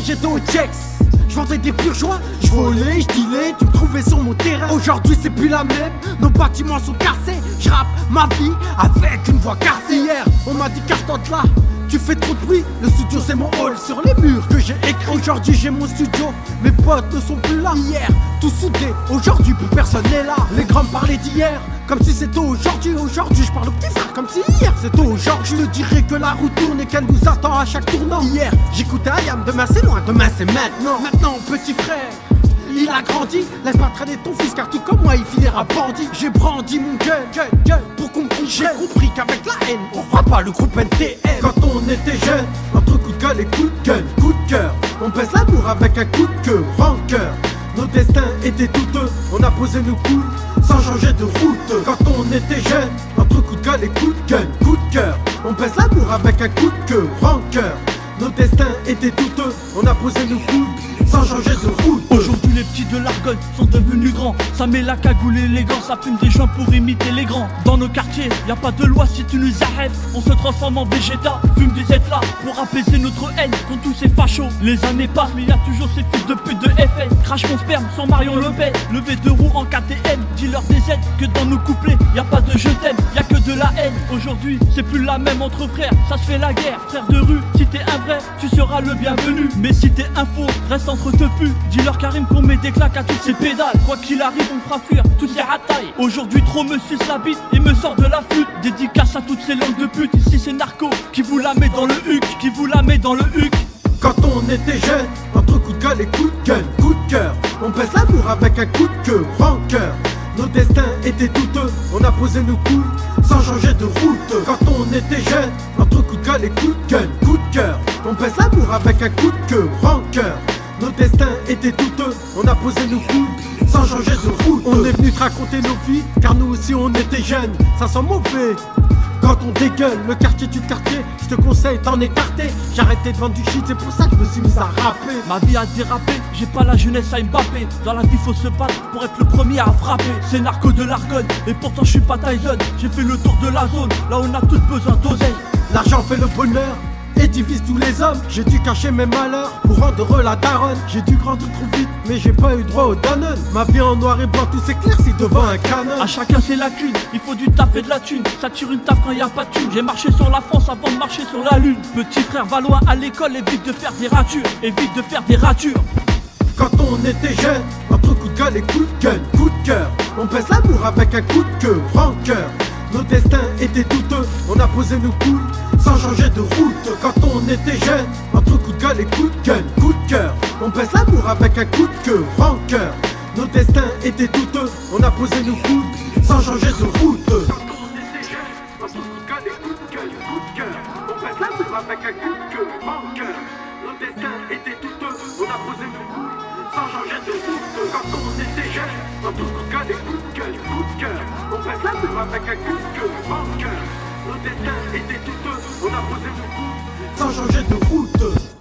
j'étais au Jex. Je vendais des bourgeois, je volais, je dealais, tu me trouvais sur mon terrain. Aujourd'hui c'est plus la même, nos bâtiments sont cassés. Je rappe ma vie avec une voix cassée. Hier, on m'a dit casse-toi de là, tu fais trop de bruit. Le studio c'est mon hall sur les murs que j'ai écrit. Aujourd'hui j'ai mon studio, mes potes ne sont plus là. Hier, tout soudé, aujourd'hui plus personne n'est là. Les grands me parlaient d'hier, comme si c'était aujourd'hui. Aujourd'hui je parle au petit frère comme si hier c'était aujourd'hui. Je te dirais que la route tourne et qu'elle nous attend à chaque tournant. Hier j'écoutais Ayam, demain c'est loin, demain c'est maintenant. Maintenant petit frère, il a grandi, laisse pas traîner ton fils car tout comme moi il finira bandit. J'ai brandi mon gun, pour qu'on comprenne. J'ai compris qu'avec la haine, on fera pas le groupe NTM. Quand on était jeune, entre coup de gueule et coup de gun, coup de cœur, on baisse l'amour avec un coup de queue, rancœur. Nos destins étaient douteux, on a posé nos couilles sans changer de route. Quand on était jeune, entre coup de gueule et coup de gun, coup de cœur, on baisse l'amour avec un coup de queue, rancœur. Nos destins étaient douteux, on a posé nos couilles sans changer de route. Aujourd'hui les petits de l'Argonne sont devenus grands. Ça met la cagoule et les gants, ça fume des joints pour imiter les grands. Dans nos quartiers, y a pas de loi si tu nous arrêtes. On se transforme en végéta, fume des éclats pour apaiser notre haine contre tous ces fachos. Les années passent mais y a toujours ces fils de pute de FN. Crache mon sperme sans Marion Le Pen. Levé de roues en KTM, dis-leur des aides que dans nos couplets y a pas de je t'aime, y a que de la haine. Aujourd'hui c'est plus la même entre frères, ça se fait la guerre. Frère de rue, si t'es un vrai, tu seras le bienvenu. Mais si t'es un faux, reste entre te pu. Dis-leur Karim qu'on met des claques à toutes ces pédales. Quoi qu'il arrive on fera fuir toutes ces ratailles. Aujourd'hui trop me suce la bite et me sort de la flûte. Dédicace à toutes ces langues de pute. Ici c'est narco qui vous la met dans le huc, qui vous la met dans le huc. Quand on était jeune, entre coup de gueule et coup de gun, coup de cœur, on baisse l'amour avec un coup de queue, rancœur. Nos destins étaient douteux, on a posé nos couilles sans changer de route. Quand on était jeune, entre coup de gueule et coup de gun, coup de cœur, on baisse l'amour avec un coup de queue, rancœur. Nos destins étaient douteux, on a posé nos couilles sans changer de route. On est venu te raconter nos vies, car nous aussi on était jeunes, ça sent mauvais. Quand on dégueule, le quartier du quartier, je te conseille d'en écarter. J'ai arrêté de vendre du shit, c'est pour ça que je me suis mis à rapper. Ma vie a dérapé, j'ai pas la jeunesse à Mbappé. Dans la vie faut se battre pour être le premier à frapper. C'est narco de l'Argonne, et pourtant je suis pas Tyson. J'ai fait le tour de la zone, là on a tous besoin d'oseille. L'argent fait le bonheur et divise tous les hommes. J'ai dû cacher mes malheurs pour rendre heureux la daronne. J'ai dû grandir trop vite mais j'ai pas eu droit au Danone. Ma vie en noir et blanc tout s'éclaircit devant un canon. À chacun ses lacunes, il faut du taf et de la thune. Ça tire une taf quand y a pas de thune. J'ai marché sur la France avant de marcher sur la lune. Petit frère va loin à l'école, évite de faire des ratures. Évite de faire des ratures. Quand on était jeune, entre coup de gueule et coup de gun, coup de cœur, on baisse l'amour avec un coup de queue, rancœur. Nos destins étaient douteux, on a posé nos couilles sans changer de route. Quand on était jeune, entre coup de gueule et coup de gun, coup de cœur, on baisse l'amour avec un coup de queue, rancœur. Nos destins étaient douteux, on a posé nos couilles sans changer de route. Quand on était jeune, entre coup de gueule et coup de gueule, coup de cœur, on baisse l'amour avec un coup de queue, rancœur. Nos destins étaient douteux, on a posé nos couilles sans changer de route. Quand on était jeune, entre coup de gueule et coup de gueule, coup de cœur, on baisse l'amour avec un coup de queue, rancœur. Nos destins étaient douteux, on a posé nos couilles sans changer de route.